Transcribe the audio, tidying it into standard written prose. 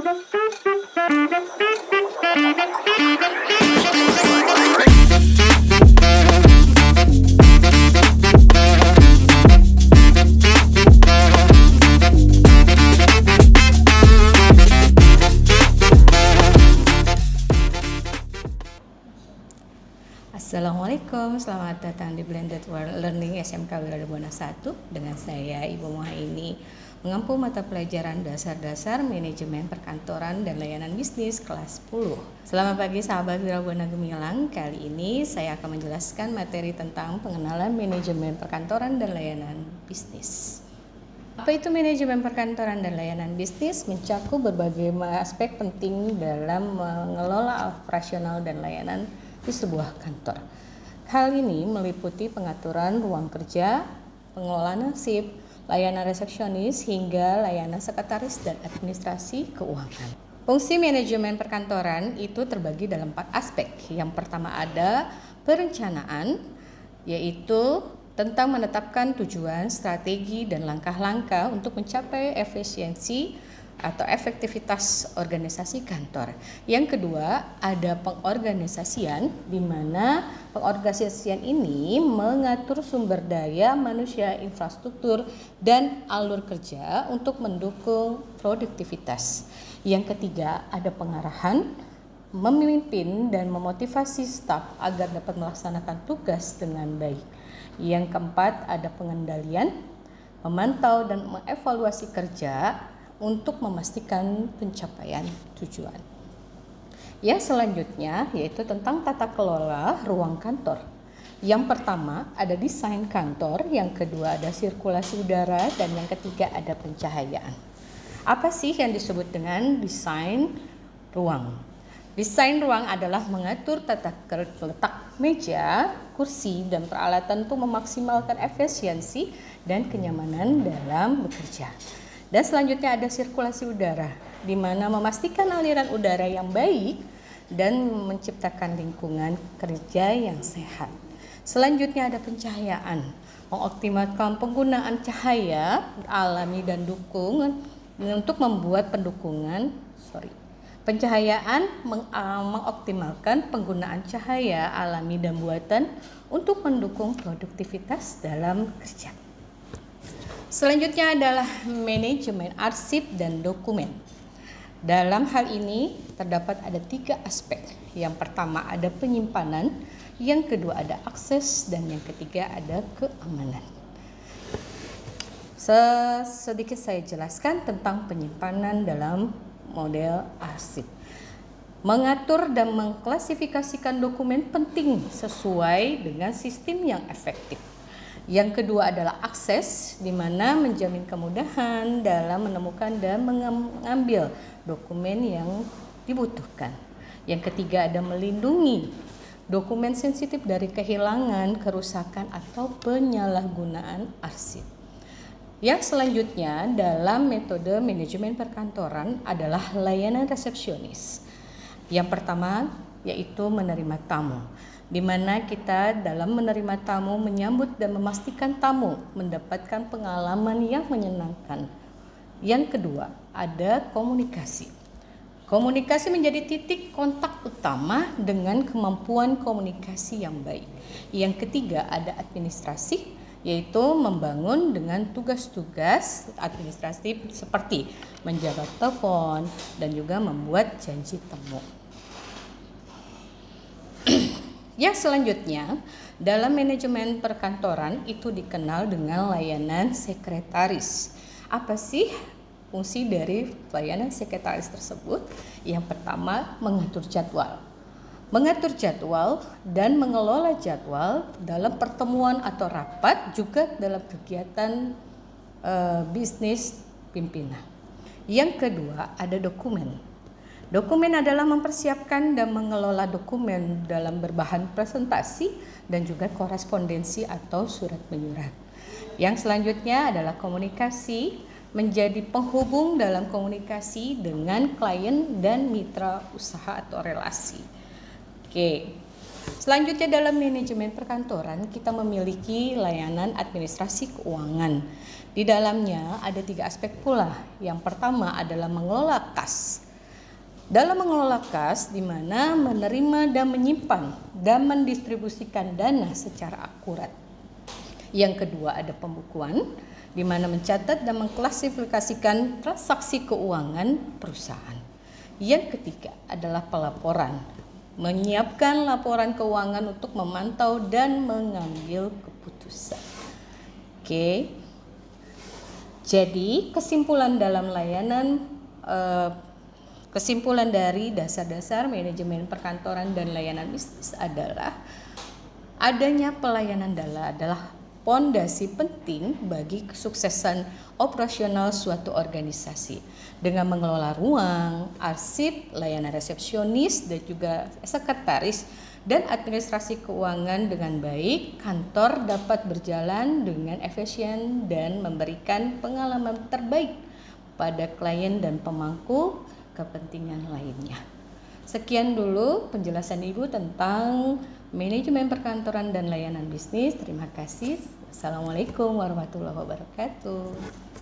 Assalamualaikum, selamat datang di Blended World Learning SMK Wirabona 1 dengan saya Ibu Muhaini, mengampu mata pelajaran dasar-dasar manajemen perkantoran dan layanan bisnis kelas 10. Selamat pagi sahabat Wirabona Gemilang. Kali ini saya akan menjelaskan materi tentang pengenalan manajemen perkantoran dan layanan bisnis. Apa itu manajemen perkantoran dan layanan bisnis? Mencakup berbagai aspek penting dalam mengelola operasional dan layanan di sebuah kantor. Hal ini meliputi pengaturan ruang kerja, pengelolaan nasib, layanan resepsionis, hingga layanan sekretaris dan administrasi keuangan. Fungsi manajemen perkantoran itu terbagi dalam 4 aspek. Yang pertama ada perencanaan, yaitu tentang menetapkan tujuan, strategi, dan langkah-langkah untuk mencapai efisiensi atau efektivitas organisasi kantor. Yang kedua, ada pengorganisasian, di mana pengorganisasian ini mengatur sumber daya manusia, infrastruktur, dan alur kerja untuk mendukung produktivitas. Yang ketiga, ada pengarahan, memimpin dan memotivasi staf agar dapat melaksanakan tugas dengan baik. Yang keempat, ada pengendalian, memantau dan mengevaluasi kerja untuk memastikan pencapaian tujuan. Yang selanjutnya yaitu tentang tata kelola ruang kantor. Yang pertama ada desain kantor, yang kedua ada sirkulasi udara, dan yang ketiga ada pencahayaan. Apa sih yang disebut dengan desain ruang? Desain ruang adalah mengatur tata letak meja, kursi, dan peralatan untuk memaksimalkan efisiensi dan kenyamanan dalam bekerja. Dan selanjutnya ada sirkulasi udara, di mana memastikan aliran udara yang baik dan menciptakan lingkungan kerja yang sehat. Selanjutnya ada pencahayaan, mengoptimalkan penggunaan cahaya alami dan dukungan untuk membuat pencahayaan mengoptimalkan penggunaan cahaya alami dan buatan untuk mendukung produktivitas dalam kerja. Selanjutnya adalah manajemen arsip dan dokumen. Dalam hal ini terdapat ada 3 aspek. Yang pertama ada penyimpanan, yang kedua ada akses, dan yang ketiga ada keamanan. Sedikit saya jelaskan tentang penyimpanan dalam model arsip. Mengatur dan mengklasifikasikan dokumen penting sesuai dengan sistem yang efektif. Yang kedua adalah akses, di mana menjamin kemudahan dalam menemukan dan mengambil dokumen yang dibutuhkan. Yang ketiga ada melindungi dokumen sensitif dari kehilangan, kerusakan, atau penyalahgunaan arsip. Yang selanjutnya dalam metode manajemen perkantoran adalah layanan resepsionis. Yang pertama yaitu menerima tamu, di mana kita dalam menerima tamu menyambut dan memastikan tamu mendapatkan pengalaman yang menyenangkan. Yang kedua, ada komunikasi. Komunikasi menjadi titik kontak utama dengan kemampuan komunikasi yang baik. Yang ketiga, ada administrasi, yaitu membangun dengan tugas-tugas administratif seperti menjaga telepon dan juga membuat janji temu. Yang selanjutnya dalam manajemen perkantoran itu dikenal dengan layanan sekretaris. Apa sih fungsi dari layanan sekretaris tersebut? Yang pertama, mengatur jadwal. Mengatur jadwal dan mengelola jadwal dalam pertemuan atau rapat, juga dalam kegiatan bisnis pimpinan. Yang kedua, ada dokumen. Dokumen adalah mempersiapkan dan mengelola dokumen dalam berbahan presentasi dan juga korespondensi atau surat menyurat. Yang selanjutnya adalah komunikasi, menjadi penghubung dalam komunikasi dengan klien dan mitra usaha atau relasi. Oke. Selanjutnya dalam manajemen perkantoran kita memiliki layanan administrasi keuangan. Di dalamnya ada 3 aspek pula. Yang pertama adalah mengelola kas. dalam mengelola kas, di mana menerima dan menyimpan dan mendistribusikan dana secara akurat. Yang kedua ada pembukuan, di mana mencatat dan mengklasifikasikan transaksi keuangan perusahaan. Yang ketiga adalah pelaporan, menyiapkan laporan keuangan untuk memantau dan mengambil keputusan. Oke. Jadi kesimpulan dalam kesimpulan dari dasar-dasar manajemen perkantoran dan layanan bisnis adalah adanya pelayanan adalah pondasi penting bagi kesuksesan operasional suatu organisasi. Dengan mengelola ruang, arsip, layanan resepsionis, dan juga sekretaris dan administrasi keuangan dengan baik, kantor dapat berjalan dengan efisien dan memberikan pengalaman terbaik pada klien dan pemangku kepentingan lainnya. Sekian dulu penjelasan Ibu tentang manajemen perkantoran dan layanan bisnis. Terima kasih. Assalamualaikum warahmatullahi wabarakatuh.